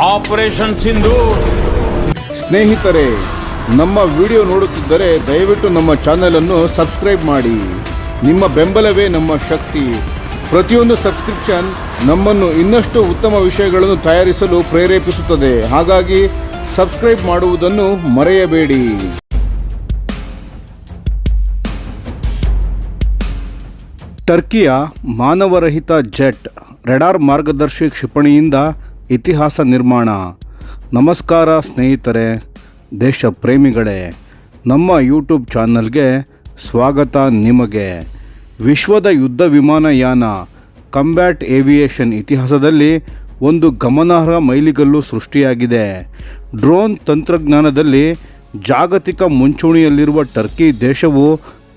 Operation Sindoor. ಸ್ನೇಹಿತರೆ, ನಮ್ಮ video ನೋಡುತ್ತಿದ್ದರೆ ದಯವಿಟ್ಟು ನಮ್ಮ ಚಾನೆಲ್ ಅನ್ನು ಸಬ್ಸ್ಕ್ರೈಬ್ ಮಾಡಿ. ನಿಮ್ಮ ಬೆಂಬಲವೇ ನಮ್ಮ ಶಕ್ತಿ. ಪ್ರತಿಯೊಂದು ಸಬ್ಸ್ಕ್ರಿಪ್ಷನ್ ನಮ್ಮನ್ನು ಇನ್ನಷ್ಟು ಉತ್ತಮ ವಿಷಯಗಳನ್ನು ತಯಾರಿಸಲು ಪ್ರೇರೇಪಿಸುತ್ತದೆ. ಹಾಗಾಗಿ ಸಬ್ಸ್ಕ್ರೈಬ್ ಮಾಡುವುದನ್ನು ಮರೆಯಬೇಡಿ. ಟರ್ಕಿಯ ಮಾನವರಹಿತ ಜೆಟ್ ರೆಡಾರ್ ಮಾರ್ಗದರ್ಶಿ ಕ್ಷಿಪಣಿಯಿಂದ ಇತಿಹಾಸ ನಿರ್ಮಾಣ. ನಮಸ್ಕಾರ ಸ್ನೇಹಿತರೆ, ದೇಶ ಪ್ರೇಮಿಗಳೇ, ನಮ್ಮ ಯೂಟ್ಯೂಬ್ ಚಾನಲ್ಗೆ ಸ್ವಾಗತ ನಿಮಗೆ. ವಿಶ್ವದ ಯುದ್ಧ ವಿಮಾನಯಾನ ಕಂಬ್ಯಾಟ್ ಏವಿಯೇಷನ್ ಇತಿಹಾಸದಲ್ಲಿ ಒಂದು ಗಮನಾರ್ಹ ಮೈಲಿಗಲ್ಲು ಸೃಷ್ಟಿಯಾಗಿದೆ. ಡ್ರೋನ್ ತಂತ್ರಜ್ಞಾನದಲ್ಲಿ ಜಾಗತಿಕ ಮುಂಚೂಣಿಯಲ್ಲಿರುವ ಟರ್ಕಿ ದೇಶವು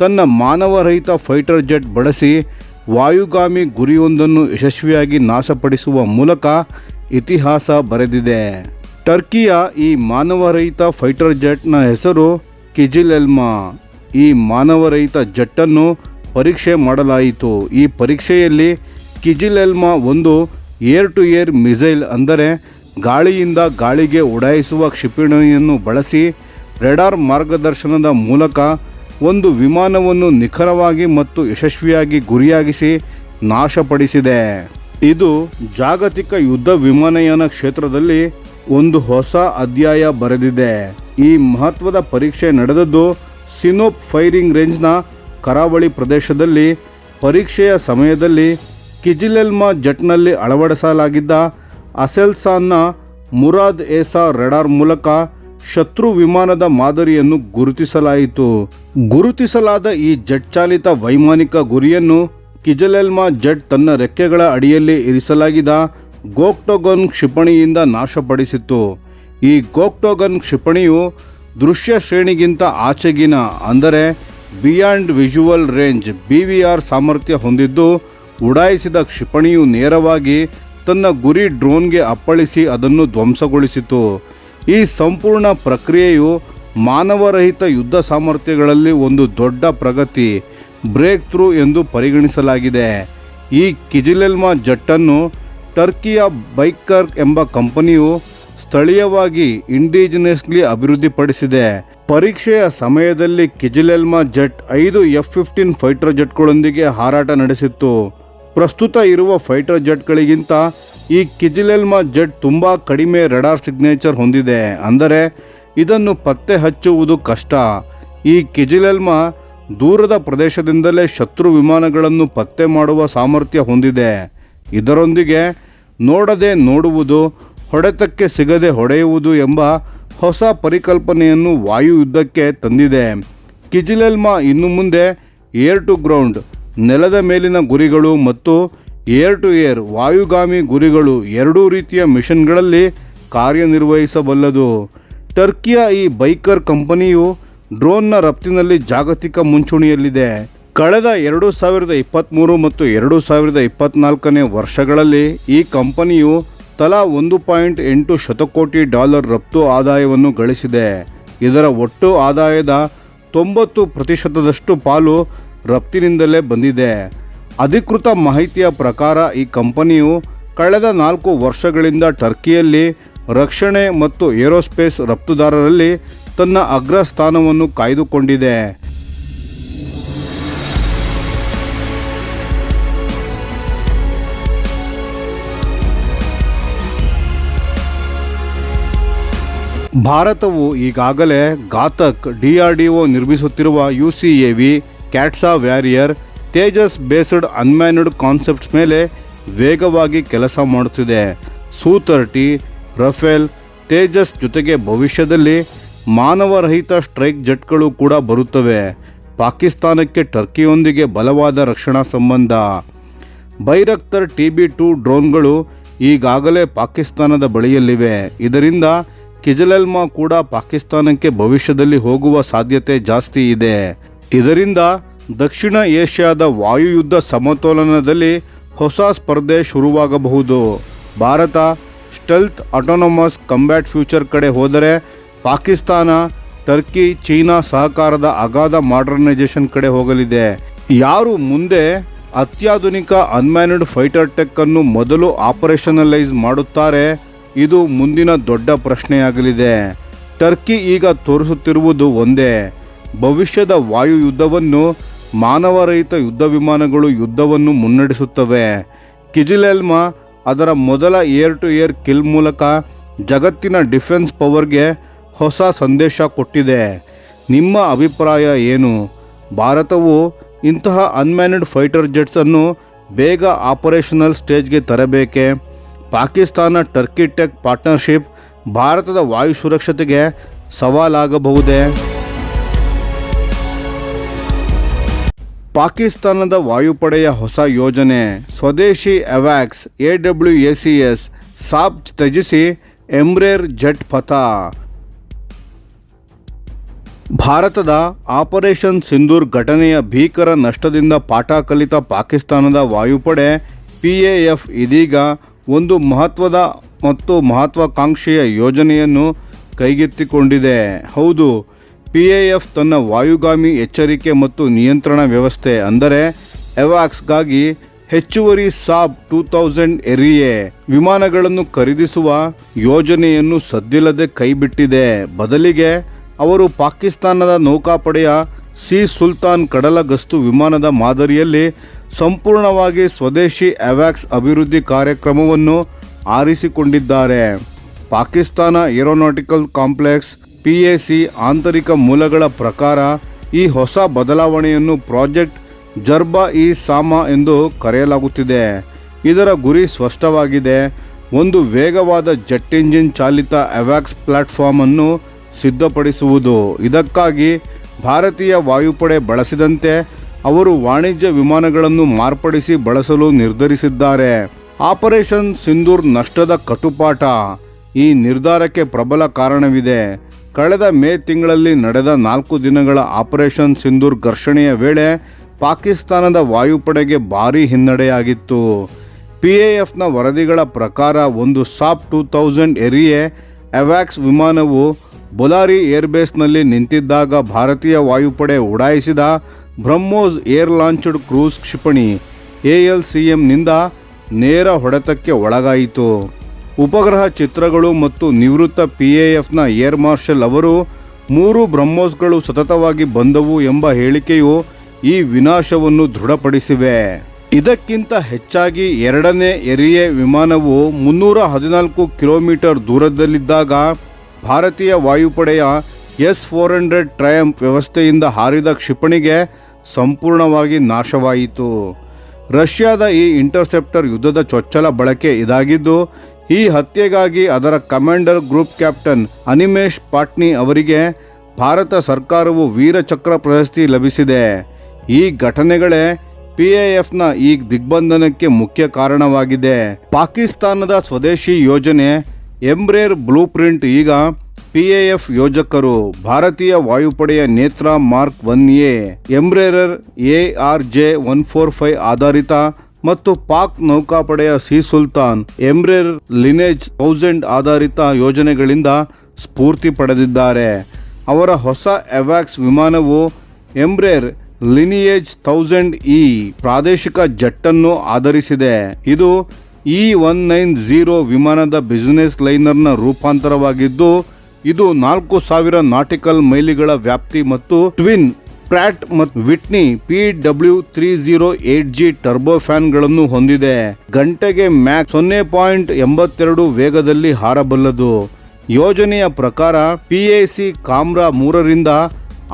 ತನ್ನ ಮಾನವರಹಿತ ಫೈಟರ್ ಜೆಟ್ ಬಳಸಿ ವಾಯುಗಾಮಿ ಗುರಿಯೊಂದನ್ನು ಯಶಸ್ವಿಯಾಗಿ ನಾಶಪಡಿಸುವ ಮೂಲಕ ಇತಿಹಾಸ ಬರೆದಿದೆ. ಟರ್ಕಿಯ ಈ ಮಾನವರಹಿತ ಫೈಟರ್ ಜೆಟ್ನ ಹೆಸರು ಕಿಜಿಲ್ ಎಲ್ಮಾ. ಈ ಮಾನವರಹಿತ ಜೆಟ್ಟನ್ನು ಪರೀಕ್ಷೆ ಮಾಡಲಾಯಿತು. ಈ ಪರೀಕ್ಷೆಯಲ್ಲಿ ಕಿಜಿಲ್ ಎಲ್ಮಾ ಒಂದು ಏರ್ ಟು ಏರ್ ಮಿಸೈಲ್, ಅಂದರೆ ಗಾಳಿಯಿಂದ ಗಾಳಿಗೆ ಉಡಾಯಿಸುವ ಕ್ಷಿಪಣಿಯನ್ನು ಬಳಸಿ ರೆಡಾರ್ ಮಾರ್ಗದರ್ಶನದ ಮೂಲಕ ಒಂದು ವಿಮಾನವನ್ನು ನಿಖರವಾಗಿ ಮತ್ತು ಯಶಸ್ವಿಯಾಗಿ ಗುರಿಯಾಗಿಸಿ ನಾಶಪಡಿಸಿದೆ. ಇದು ಜಾಗತಿಕ ಯುದ್ಧ ವಿಮಾನಯಾನ ಕ್ಷೇತ್ರದಲ್ಲಿ ಒಂದು ಹೊಸ ಅಧ್ಯಾಯ ಬರೆದಿದೆ. ಈ ಮಹತ್ವದ ಪರೀಕ್ಷೆ ನಡೆದದ್ದು ಸಿನೋಪ್ ಫೈರಿಂಗ್ ರೇಂಜ್ನ ಕರಾವಳಿ ಪ್ರದೇಶದಲ್ಲಿ. ಪರೀಕ್ಷೆಯ ಸಮಯದಲ್ಲಿ ಕಿಜಿಲ್ ಎಲ್ಮಾ ಜೆಟ್ನಲ್ಲಿ ಅಳವಡಿಸಲಾಗಿದ್ದ ಅಸೆಲ್ಸಾನ್ನ ಮುರಾದ್ ಏಸಾ ರೆಡಾರ್ ಮೂಲಕ ಶತ್ರು ವಿಮಾನದ ಮಾದರಿಯನ್ನು ಗುರುತಿಸಲಾಯಿತು. ಗುರುತಿಸಲಾದ ಈ ಜೆಟ್ ಚಾಲಿತ ವೈಮಾನಿಕ ಗುರಿಯನ್ನು ಕಿಜಿಲ್ ಎಲ್ಮಾ ಜೆಟ್ ತನ್ನ ರೆಕ್ಕೆಗಳ ಅಡಿಯಲ್ಲಿ ಇರಿಸಲಾಗಿದ್ದ ಗೋಕ್ಟೋಗನ್ ಕ್ಷಿಪಣಿಯಿಂದ ನಾಶಪಡಿಸಿತು. ಈ ಗೋಕ್ಟೋಗನ್ ಕ್ಷಿಪಣಿಯು ದೃಶ್ಯ ಶ್ರೇಣಿಗಿಂತ ಆಚೆಗಿನ, ಅಂದರೆ ಬಿಯಾಂಡ್ ವಿಜುವಲ್ ರೇಂಜ್ BVR ಸಾಮರ್ಥ್ಯ ಹೊಂದಿದ್ದು, ಉಡಾಯಿಸಿದ ಕ್ಷಿಪಣಿಯು ನೇರವಾಗಿ ತನ್ನ ಗುರಿ ಡ್ರೋನ್ಗೆ ಅಪ್ಪಳಿಸಿ ಅದನ್ನು ಧ್ವಂಸಗೊಳಿಸಿತು. ಈ ಸಂಪೂರ್ಣ ಪ್ರಕ್ರಿಯೆಯು ಮಾನವರಹಿತ ಯುದ್ಧ ಸಾಮರ್ಥ್ಯಗಳಲ್ಲಿ ಒಂದು ದೊಡ್ಡ ಪ್ರಗತಿ, ಬ್ರೇಕ್ ಥ್ರೂ ಎಂದು ಪರಿಗಣಿಸಲಾಗಿದೆ. ಈ ಕಿಜಿಲ್ ಎಲ್ಮಾ ಜೆಟ್ಟನ್ನು ಟರ್ಕಿಯ ಬೈಕರ್ ಎಂಬ ಕಂಪನಿಯು ಸ್ಥಳೀಯವಾಗಿ ಇಂಡಿಜಿನಸ್ಲಿ ಅಭಿವೃದ್ಧಿಪಡಿಸಿದೆ. ಪರೀಕ್ಷೆಯ ಸಮಯದಲ್ಲಿ ಕಿಜಿಲ್ ಎಲ್ಮಾ ಜೆಟ್ 5 F-15 ಫೈಟರ್ ಜೆಟ್ಗಳೊಂದಿಗೆ ಹಾರಾಟ ನಡೆಸಿತ್ತು. ಪ್ರಸ್ತುತ ಇರುವ ಫೈಟರ್ ಜೆಟ್ಗಳಿಗಿಂತ ಈ ಕಿಜಿಲ್ ಎಲ್ಮಾ ಜೆಟ್ ತುಂಬ ಕಡಿಮೆ ರೆಡಾರ್ ಸಿಗ್ನೇಚರ್ ಹೊಂದಿದೆ, ಅಂದರೆ ಇದನ್ನು ಪತ್ತೆ ಹಚ್ಚುವುದು ಕಷ್ಟ. ಈ ಕಿಜಿಲ್ ಎಲ್ಮಾ ದೂರದ ಪ್ರದೇಶದಿಂದಲೇ ಶತ್ರು ವಿಮಾನಗಳನ್ನು ಪತ್ತೆ ಮಾಡುವ ಸಾಮರ್ಥ್ಯ ಹೊಂದಿದೆ. ಇದರೊಂದಿಗೆ ನೋಡದೆ ನೋಡುವುದು, ಹೊಡೆತಕ್ಕೆ ಸಿಗದೆ ಹೊಡೆಯುವುದು ಎಂಬ ಹೊಸ ಪರಿಕಲ್ಪನೆಯನ್ನು ವಾಯು ಯುದ್ಧಕ್ಕೆ ತಂದಿದೆ. ಕಿಜಿಲ್ ಎಲ್ಮಾ ಇನ್ನು ಮುಂದೆ ಏರ್ ಟು ಗ್ರೌಂಡ್, ನೆಲದ ಮೇಲಿನ ಗುರಿಗಳು ಮತ್ತು ಏರ್ ಟು ಏರ್, ವಾಯುಗಾಮಿ ಗುರಿಗಳು ಎರಡೂ ರೀತಿಯ ಮಿಷನ್ಗಳಲ್ಲಿ ಕಾರ್ಯನಿರ್ವಹಿಸಬಲ್ಲದು. ಟರ್ಕಿಯ ಈ ಬೈಕರ್ ಕಂಪನಿಯು ಡ್ರೋನ್ನ ರಫ್ತಿನಲ್ಲಿ ಜಾಗತಿಕ ಮುಂಚೂಣಿಯಲ್ಲಿದೆ. ಕಳೆದ 2023 ಮತ್ತು 2024 ವರ್ಷಗಳಲ್ಲಿ ಈ ಕಂಪನಿಯು ತಲಾ $1.8 ಶತಕೋಟಿ ರಫ್ತು ಆದಾಯವನ್ನು ಗಳಿಸಿದೆ. ಇದರ ಒಟ್ಟು ಆದಾಯದ 90% ಪಾಲು ರಫ್ತಿನಿಂದಲೇ ಬಂದಿದೆ. ಅಧಿಕೃತ ಮಾಹಿತಿಯ ಪ್ರಕಾರ ಈ ಕಂಪನಿಯು ಕಳೆದ 4 ವರ್ಷಗಳಿಂದ ಟರ್ಕಿಯಲ್ಲಿ ರಕ್ಷಣೆ ಮತ್ತು ಏರೋಸ್ಪೇಸ್ ರಫ್ತುದಾರರಲ್ಲಿ ತನ್ನ ಅಗ್ರಸ್ಥಾನವನ್ನು ಕಾಯ್ದುಕೊಂಡಿದೆ. ಭಾರತವು ಈಗಾಗಲೇ ಘಾತಕ್, DRDO ನಿರ್ಮಿಸುತ್ತಿರುವ UCAV, CATS warrior, Tejas based unmanned concepts ಮೇಲೆ ವೇಗವಾಗಿ ಕೆಲಸ ಮಾಡುತ್ತಿದೆ. ಸು-30, ರಫೇಲ್, ತೇಜಸ್ ಜೊತೆಗೆ ಭವಿಷ್ಯದಲ್ಲಿ ಮಾನವರಹಿತ ಸ್ಟ್ರೈಕ್ ಜೆಟ್ಗಳು ಕೂಡ ಬರುತ್ತವೆ. ಪಾಕಿಸ್ತಾನಕ್ಕೆ ಟರ್ಕಿಯೊಂದಿಗೆ ಬಲವಾದ ರಕ್ಷಣಾ ಸಂಬಂಧ. ಬೈರಕ್ತರ್ TB2 ಡ್ರೋನ್ಗಳು ಈಗಾಗಲೇ ಪಾಕಿಸ್ತಾನದ ಬಳಿಯಲ್ಲಿವೆ. ಇದರಿಂದ ಕಿಜಿಲ್ ಎಲ್ಮಾ ಕೂಡ ಪಾಕಿಸ್ತಾನಕ್ಕೆ ಭವಿಷ್ಯದಲ್ಲಿ ಹೋಗುವ ಸಾಧ್ಯತೆ ಜಾಸ್ತಿ ಇದೆ. ಇದರಿಂದ ದಕ್ಷಿಣ ಏಷ್ಯಾದ ವಾಯುಯುದ್ಧ ಸಮತೋಲನದಲ್ಲಿ ಹೊಸ ಸ್ಪರ್ಧೆ ಶುರುವಾಗಬಹುದು. Bharat stealth autonomous combat future ಕಡೆ ಹೋದರೆ, ಪಾಕಿಸ್ತಾನ ಟರ್ಕಿ ಚೀನಾ ಸಹಕಾರದ ಅಗಾಧ ಮಾಡರ್ನೈಸೇಷನ್ ಕಡೆ ಹೋಗಲಿದೆ. ಯಾರು ಮುಂದೆ ಅತ್ಯಾಧುನಿಕ ಅನ್ಮ್ಯಾನ್ಡ್ ಫೈಟರ್ ಟೆಕ್ ಅನ್ನು ಮೊದಲು ಆಪರೇಷನಲೈಸ್ ಮಾಡುತ್ತಾರೆ ಇದು ಮುಂದಿನ ದೊಡ್ಡ ಪ್ರಶ್ನೆಯಾಗಲಿದೆ. ಟರ್ಕಿ ಈಗ ತೋರಿಸುತ್ತಿರುವುದು ಒಂದೇ, ಭವಿಷ್ಯದ ವಾಯು ಯುದ್ಧವನ್ನು ಮಾನವರಹಿತ ಯುದ್ಧ ವಿಮಾನಗಳು ಯುದ್ಧವನ್ನು ಮುನ್ನಡೆಸುತ್ತವೆ. ಕಿಜಿಲೆಲ್ಮಾ ಅದರ ಮೊದಲ ಏರ್ ಟು ಏರ್ ಕಿಲ್ ಮೂಲಕ ಜಗತ್ತಿನ ಡಿಫೆನ್ಸ್ ಪವರ್ಗೆ ಹೊಸ ಸಂದೇಶ ಕೊಟ್ಟಿದೆ. ನಿಮ್ಮ ಅಭಿಪ್ರಾಯ ಏನು? ಭಾರತವು ಇಂತಹ ಅನ್ಮ್ಯಾನ್ಡ್ ಫೈಟರ್ ಜೆಟ್ಸನ್ನು ಬೇಗ ಆಪರೇಷನಲ್ ಸ್ಟೇಜ್ಗೆ ತರಬೇಕೆ? ಪಾಕಿಸ್ತಾನ ಟರ್ಕಿ ಟೆಕ್ ಪಾರ್ಟ್ನರ್ಶಿಪ್ ಭಾರತದ ವಾಯು ಸುರಕ್ಷತೆಗೆ ಸವಾಲಾಗಬಹುದೇ? ಪಾಕಿಸ್ತಾನದ ವಾಯುಪಡೆಯ ಹೊಸ ಯೋಜನೆ ಸ್ವದೇಶಿ ಅವ್ಯಾಕ್ಸ್ AWACS ಸಾಬ್ ತ್ಯಜಿಸಿ ಎಂಬ್ರೇರ್ ಜೆಟ್ ಪಥ. ಭಾರತದ ಆಪರೇಷನ್ ಸಿಂಧೂರ್ ಘಟನೆಯ ಭೀಕರ ನಷ್ಟದಿಂದ ಪಾಠ ಕಲಿತ ಪಾಕಿಸ್ತಾನದ ವಾಯುಪಡೆ PAF ಇದೀಗ ಒಂದು ಮಹತ್ವದ ಮತ್ತು ಮಹತ್ವಾಕಾಂಕ್ಷೆಯ ಯೋಜನೆಯನ್ನು ಕೈಗೆತ್ತಿಕೊಂಡಿದೆ. ಹೌದು, PAF ತನ್ನ ವಾಯುಗಾಮಿ ಎಚ್ಚರಿಕೆ ಮತ್ತು ನಿಯಂತ್ರಣ ವ್ಯವಸ್ಥೆ ಅಂದರೆ ಅವ್ಯಾಕ್ಸ್ಗಾಗಿ ಹೆಚ್ಚುವರಿ ಸಾಬ್ 2000 ಎರಿಯೆ ವಿಮಾನಗಳನ್ನು ಖರೀದಿಸುವ ಯೋಜನೆಯನ್ನು ಸದ್ದಿಲ್ಲದೆ ಕೈಬಿಟ್ಟಿದೆ. ಬದಲಿಗೆ ಅವರು ಪಾಕಿಸ್ತಾನದ ನೌಕಾಪಡೆಯ ಸಿ ಸುಲ್ತಾನ್ ಕಡಲ ಗಸ್ತು ವಿಮಾನದ ಮಾದರಿಯಲ್ಲಿ ಸಂಪೂರ್ಣವಾಗಿ ಸ್ವದೇಶಿ ಅವ್ಯಾಕ್ಸ್ ಅಭಿವೃದ್ಧಿ ಕಾರ್ಯಕ್ರಮವನ್ನು ಆರಿಸಿಕೊಂಡಿದ್ದಾರೆ. ಪಾಕಿಸ್ತಾನ ಏರೋನಾಟಿಕಲ್ ಕಾಂಪ್ಲೆಕ್ಸ್ PAC ಆಂತರಿಕ ಮೂಲಗಳ ಪ್ರಕಾರ ಈ ಹೊಸ ಬದಲಾವಣೆಯನ್ನು ಪ್ರಾಜೆಕ್ಟ್ ಜರ್ಬಾ-ಇ-ಸಾಮಾ ಎಂದು ಕರೆಯಲಾಗುತ್ತಿದೆ. ಇದರ ಗುರಿ ಸ್ಪಷ್ಟವಾಗಿದೆ, ಒಂದು ವೇಗವಾದ ಜೆಟ್ ಇಂಜಿನ್ ಚಾಲಿತ ಅವ್ಯಾಕ್ಸ್ ಪ್ಲಾಟ್ಫಾರ್ಮ್ ಅನ್ನು ಸಿದ್ಧಪಡಿಸುವುದು. ಇದಕ್ಕಾಗಿ ಭಾರತೀಯ ವಾಯುಪಡೆ ಬಳಸಿದಂತೆ ಅವರು ವಾಣಿಜ್ಯ ವಿಮಾನಗಳನ್ನು ಮಾರ್ಪಡಿಸಿ ಬಳಸಲು ನಿರ್ಧರಿಸಿದ್ದಾರೆ. ಆಪರೇಷನ್ ಸಿಂಧೂರ್ ನಷ್ಟದ ಕಟುಪಾಠ. ಈ ನಿರ್ಧಾರಕ್ಕೆ ಪ್ರಬಲ ಕಾರಣವಿದೆ. ಕಳೆದ ಮೇ ತಿಂಗಳಲ್ಲಿ ನಡೆದ 4 ದಿನಗಳ ಆಪರೇಷನ್ ಸಿಂಧೂರ್ ಘರ್ಷಣೆಯ ವೇಳೆ ಪಾಕಿಸ್ತಾನದ ವಾಯುಪಡೆಗೆ ಭಾರೀ ಹಿನ್ನಡೆಯಾಗಿತ್ತು. PAFನ ವರದಿಗಳ ಪ್ರಕಾರ ಒಂದು ಸಾಬ್ 2000 ಎರಿಯೆ ಅವ್ಯಾಕ್ಸ್ ವಿಮಾನವು ಬೊಲಾರಿ ಏರ್ಬೇಸ್ನಲ್ಲಿ ನಿಂತಿದ್ದಾಗ ಭಾರತೀಯ ವಾಯುಪಡೆ ಉಡಾಯಿಸಿದ ಬ್ರಹ್ಮೋಸ್ ಏರ್ ಲಾಂಚ್ಡ್ ಕ್ರೂಸ್ ಕ್ಷಿಪಣಿ ALCMನಿಂದ ನೇರ ಹೊಡೆತಕ್ಕೆ ಒಳಗಾಯಿತು. ಉಪಗ್ರಹ ಚಿತ್ರಗಳು ಮತ್ತು ನಿವೃತ್ತ PAFನ ಏರ್ ಮಾರ್ಷಲ್ ಅವರು 3 ಬ್ರಹ್ಮೋಸ್ಗಳು ಸತತವಾಗಿ ಬಂದವು ಎಂಬ ಹೇಳಿಕೆಯು ಈ ವಿನಾಶವನ್ನು ದೃಢಪಡಿಸಿವೆ. ಇದಕ್ಕಿಂತ ಹೆಚ್ಚಾಗಿ ಎರಡನೇ ಎರಿಯೆ ವಿಮಾನವು 314 ಕಿಲೋಮೀಟರ್ ದೂರದಲ್ಲಿದ್ದಾಗ ಭಾರತೀಯ ವಾಯುಪಡೆಯ S-400 ಟ್ರಯಂಫ್ ವ್ಯವಸ್ಥೆಯಿಂದ ಹಾರಿದ ಕ್ಷಿಪಣಿಗೆ ಸಂಪೂರ್ಣವಾಗಿ ನಾಶವಾಯಿತು. ರಷ್ಯಾದ ಈ ಇಂಟರ್ಸೆಪ್ಟರ್ ಯುದ್ಧದ ಚೊಚ್ಚಲ ಬಳಕೆ ಇದಾಗಿದ್ದು, ಈ ಹತ್ಯೆಗಾಗಿ ಅದರ ಕಮಾಂಡರ್ ಗ್ರೂಪ್ ಕ್ಯಾಪ್ಟನ್ ಅನಿಮೇಶ್ ಪಾಟ್ನಿ ಅವರಿಗೆ ಭಾರತ ಸರ್ಕಾರವು ವೀರಚಕ್ರ ಪ್ರಶಸ್ತಿ ಲಭಿಸಿದೆ. ಈ ಘಟನೆಗಳೇ PAFನ ಈ ದಿಗ್ಬಂಧನಕ್ಕೆ ಮುಖ್ಯ ಕಾರಣವಾಗಿದೆ. ಪಾಕಿಸ್ತಾನದ ಸ್ವದೇಶಿ ಯೋಜನೆ ಎಂಬ್ರೇರ್ ಬ್ಲೂ ಪ್ರಿಂಟ್ ಈಗ PAF ಯೋಜಕರು ಭಾರತೀಯ ವಾಯುಪಡೆಯ ನೇತ್ರ ಮಾರ್ಕ್ 1A ಎಂಬ್ರೇರರ್ ARJ145 ಆಧಾರಿತ ಮತ್ತು ಪಾಕ್ ನೌಕಾಪಡೆಯ ಸಿ ಸುಲ್ತಾನ್ ಎಂಬ್ರೇರ್ ಲಿನೇಜ್ 1000 ಆಧಾರಿತ ಯೋಜನೆಗಳಿಂದ ಸ್ಫೂರ್ತಿ ಪಡೆದಿದ್ದಾರೆ. ಅವರ ಹೊಸ ಅವ್ಯಾಕ್ಸ್ ವಿಮಾನವು ಎಂಬ್ರೇರ್ ಲಿನಿಯೇಜ್ 1000E ಪ್ರಾದೇಶಿಕ ಜೆಟ್ಟನ್ನು ಆಧರಿಸಿದೆ. ಇದು E190 ವಿಮಾನದ ಬಿಸಿನೆಸ್ ಲೈನರ್ನ ರೂಪಾಂತರವಾಗಿದ್ದು, ಇದು 4000 ನಾಟಿಕಲ್ ಮೈಲಿಗಳ ವ್ಯಾಪ್ತಿ ಮತ್ತು ಟ್ವಿನ್ ಪ್ರ್ಯಾಟ್ ಮತ್ತು ವಿಟ್ನಿ PW308G ಟರ್ಬೋಫ್ಯಾನ್ಗಳನ್ನು ಹೊಂದಿದೆ. ಗಂಟೆಗೆ ಮ್ಯಾಕ್ 0.82 ವೇಗದಲ್ಲಿ ಹಾರಬಲ್ಲದು. ಯೋಜನೆಯ ಪ್ರಕಾರ PAC ಕಾಮ್ರಾ 3ರಿಂದ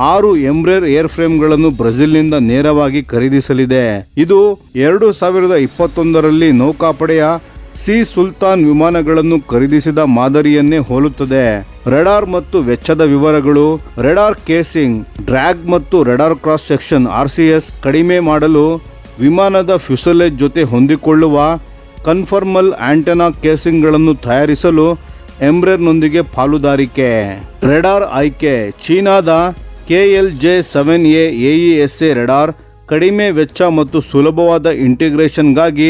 6 ಎಂಬ್ರೇರ್ ಏರ್ಫ್ರೇಮ್ಗಳನ್ನು ಬ್ರೆಜಿಲ್ನಿಂದ ನೇರವಾಗಿ ಖರೀದಿಸಲಿದೆ. ಇದು 2021ರಲ್ಲಿ ನೌಕಾಪಡೆಯ ಸಿ ಸುಲ್ತಾನ್ ವಿಮಾನಗಳನ್ನು ಖರೀದಿಸಿದ ಮಾದರಿಯನ್ನೇ ಹೋಲುತ್ತದೆ. ರೆಡಾರ್ ಮತ್ತು ವೆಚ್ಚದ ವಿವರಗಳು. ರೆಡಾರ್ ಕೇಸಿಂಗ್, ಡ್ರ್ಯಾಗ್ ಮತ್ತು ರೆಡಾರ್ ಕ್ರಾಸ್ ಸೆಕ್ಷನ್ RCS ಕಡಿಮೆ ಮಾಡಲು ವಿಮಾನದ ಫ್ಯೂಸಲೇಜ್ ಜೊತೆ ಹೊಂದಿಕೊಳ್ಳುವ ಕನ್ಫರ್ಮಲ್ ಆಂಟೆನಾ ಕೇಸಿಂಗ್ಗಳನ್ನು ತಯಾರಿಸಲು ಎಂಬ್ರೇರ್ನೊಂದಿಗೆ ಪಾಲುದಾರಿಕೆ. ರೆಡಾರ್ ಆಯ್ಕೆ. ಚೀನಾದ KLJ-7A AESA ರೆಡಾರ್ ಕಡಿಮೆ ವೆಚ್ಚ ಮತ್ತು ಸುಲಭವಾದ ಇಂಟಿಗ್ರೇಷನ್ಗಾಗಿ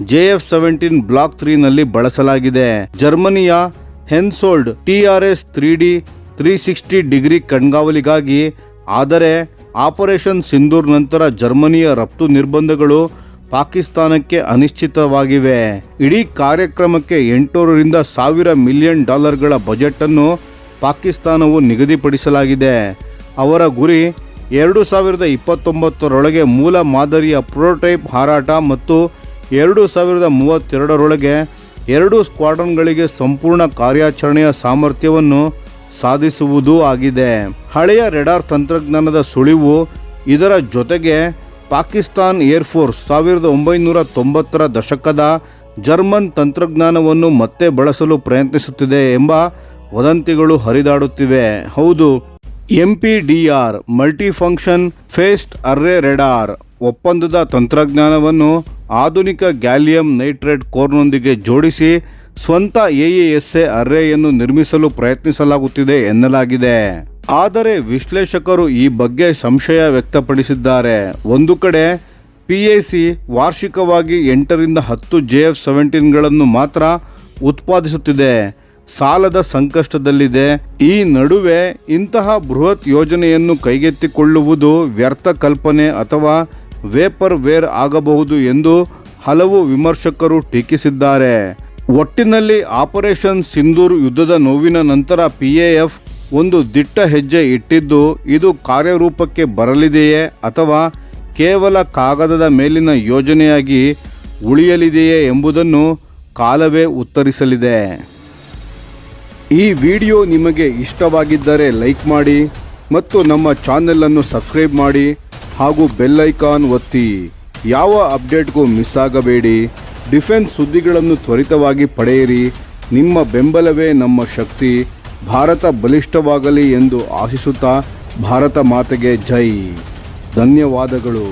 JF-17 ಬ್ಲಾಕ್ 3ನಲ್ಲಿ ಬಳಸಲಾಗಿದೆ. ಜರ್ಮನಿಯ ಹೆನ್ಸೋಲ್ಡ್ TRS 3D 360 ಡಿಗ್ರಿ ಕಣ್ಗಾವಲಿಗಾಗಿ. ಆದರೆ ಆಪರೇಷನ್ ಸಿಂಧೂರ್ ನಂತರ ಜರ್ಮನಿಯ ರಫ್ತು ನಿರ್ಬಂಧಗಳು ಪಾಕಿಸ್ತಾನಕ್ಕೆ ಅನಿಶ್ಚಿತವಾಗಿವೆ. ಇಡೀ ಕಾರ್ಯಕ್ರಮಕ್ಕೆ $800 ರಿಂದ $1,000 ಮಿಲಿಯನ್ ಬಜೆಟ್ ಅನ್ನು ಪಾಕಿಸ್ತಾನವು ನಿಗದಿಪಡಿಸಲಾಗಿದೆ. ಅವರ ಗುರಿ 2029 ಮೂಲ ಮಾದರಿಯ ಪ್ರೋಟೋಟೈಪ್ ಹಾರಾಟ ಮತ್ತು 2032 2 ಸ್ಕ್ವಾಡ್ರನ್ಗಳಿಗೆ ಸಂಪೂರ್ಣ ಕಾರ್ಯಾಚರಣೆಯ ಸಾಮರ್ಥ್ಯವನ್ನು ಸಾಧಿಸುವುದೂ ಆಗಿದೆ. ಹಳೆಯ ರೆಡಾರ್ ತಂತ್ರಜ್ಞಾನದ ಸುಳಿವು. ಇದರ ಜೊತೆಗೆ ಪಾಕಿಸ್ತಾನ್ ಏರ್ಫೋರ್ಸ್ 1990 ದಶಕದ ಜರ್ಮನ್ ತಂತ್ರಜ್ಞಾನವನ್ನು ಮತ್ತೆ ಬಳಸಲು ಪ್ರಯತ್ನಿಸುತ್ತಿದೆ ಎಂಬ ವದಂತಿಗಳು ಹರಿದಾಡುತ್ತಿವೆ. ಹೌದು, MPDR ಮಲ್ಟಿಫಂಕ್ಷನ್ ಫೇಸ್ಡ್ ಅರ್ರೇ ರೆಡಾರ್ ಒಪ್ಪಂದದ ತಂತ್ರಜ್ಞಾನವನ್ನು ಆಧುನಿಕ ಗ್ಯಾಲಿಯಂ ನೈಟ್ರೇಟ್ ಕೋರ್ನೊಂದಿಗೆ ಜೋಡಿಸಿ ಸ್ವಂತ AESA ಅರ್ರೇಯನ್ನು ನಿರ್ಮಿಸಲು ಪ್ರಯತ್ನಿಸಲಾಗುತ್ತಿದೆ ಎನ್ನಲಾಗಿದೆ. ಆದರೆ ವಿಶ್ಲೇಷಕರು ಈ ಬಗ್ಗೆ ಸಂಶಯ ವ್ಯಕ್ತಪಡಿಸಿದ್ದಾರೆ. ಒಂದು ಕಡೆ PAC ವಾರ್ಷಿಕವಾಗಿ 8 ರಿಂದ 10 JF-17ಗಳನ್ನು ಮಾತ್ರ ಉತ್ಪಾದಿಸುತ್ತಿದೆ, ಸಾಲದ ಸಂಕಷ್ಟದಲ್ಲಿದೆ. ಈ ನಡುವೆ ಇಂತಹ ಬೃಹತ್ ಯೋಜನೆಯನ್ನು ಕೈಗೆತ್ತಿಕೊಳ್ಳುವುದು ವ್ಯರ್ಥ ಕಲ್ಪನೆ ಅಥವಾ ವೇಪರ್ವೇರ್ ಆಗಬಹುದು ಎಂದು ಹಲವು ವಿಮರ್ಶಕರು ಟೀಕಿಸಿದ್ದಾರೆ. ಒಟ್ಟಿನಲ್ಲಿ ಆಪರೇಷನ್ ಸಿಂಧೂರ್ ಯುದ್ಧದ ನೋವಿನ ನಂತರ PAF ಒಂದು ದಿಟ್ಟ ಹೆಜ್ಜೆ ಇಟ್ಟಿದ್ದು, ಇದು ಕಾರ್ಯರೂಪಕ್ಕೆ ಬರಲಿದೆಯೇ ಅಥವಾ ಕೇವಲ ಕಾಗದದ ಮೇಲಿನ ಯೋಜನೆಯಾಗಿ ಉಳಿಯಲಿದೆಯೇ ಎಂಬುದನ್ನು ಕಾಲವೇ ಉತ್ತರಿಸಲಿದೆ. ಈ ವಿಡಿಯೋ ನಿಮಗೆ ಇಷ್ಟವಾಗಿದ್ದರೆ ಲೈಕ್ ಮಾಡಿ ಮತ್ತು ನಮ್ಮ ಚಾನೆಲನ್ನು ಸಬ್ಸ್ಕ್ರೈಬ್ ಮಾಡಿ ಹಾಗೂ ಬೆಲ್ ಐಕಾನ್ ಒತ್ತಿ. ಯಾವ ಅಪ್ಡೇಟ್ಗೂ ಮಿಸ್ ಆಗಬೇಡಿ. ಡಿಫೆನ್ಸ್ ಸುದ್ದಿಗಳನ್ನು ತ್ವರಿತವಾಗಿ ಪಡೆಯಿರಿ. ನಿಮ್ಮ ಬೆಂಬಲವೇ ನಮ್ಮ ಶಕ್ತಿ. ಭಾರತ ಬಲಿಷ್ಠವಾಗಲಿ ಎಂದು ಆಶಿಸುತ್ತಾ ಭಾರತ ಮಾತೆಗೆ ಜೈ. ಧನ್ಯವಾದಗಳು.